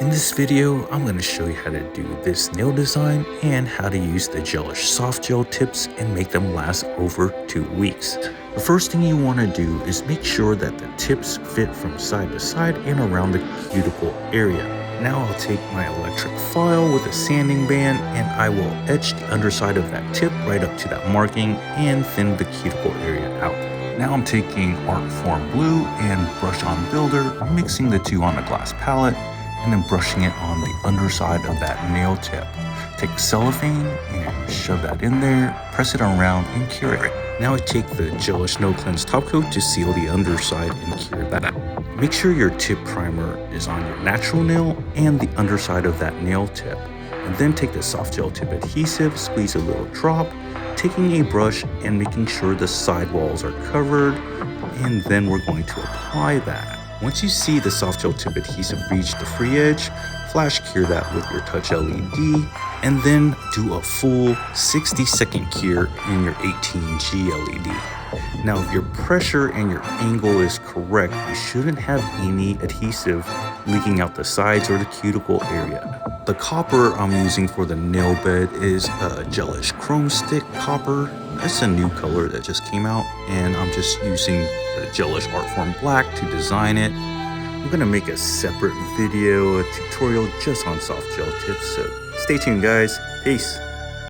In this video, I'm going to show you how to do this nail design and how to use the Gelish Soft Gel tips and make them last over 2 weeks. The first thing you want to do is make sure that the tips fit from side to side and around the cuticle area. Now I'll take my electric file with a sanding band and I will etch the underside of that tip right up to that marking and thin the cuticle area out. Now I'm taking Artform Blue and Brush On Builder, mixing the two on a glass palette, and then brushing it on the underside of that nail tip. Take cellophane and shove that in there, press it around and cure it. Now I take the Gelish No Cleanse top coat to seal the underside and cure that out. Make sure your tip primer is on your natural nail and the underside of that nail tip. And then take the soft gel tip adhesive, squeeze a little drop, taking a brush and making sure the side walls are covered, and then we're going to apply that. Once you see the soft gel tip adhesive reach the free edge, flash cure that with your touch LED, and then do a full 60-second cure in your 18G LED. Now, if your pressure and your angle is correct, you shouldn't have any adhesive leaking out the sides or the cuticle area. The copper I'm using for the nail bed is a Gelish Chrome Stick copper. It's a new color that just came out, and I'm just using the Gelish Artform Black to design it. I'm gonna make a separate video, a tutorial just on soft gel tips, so stay tuned guys. Peace.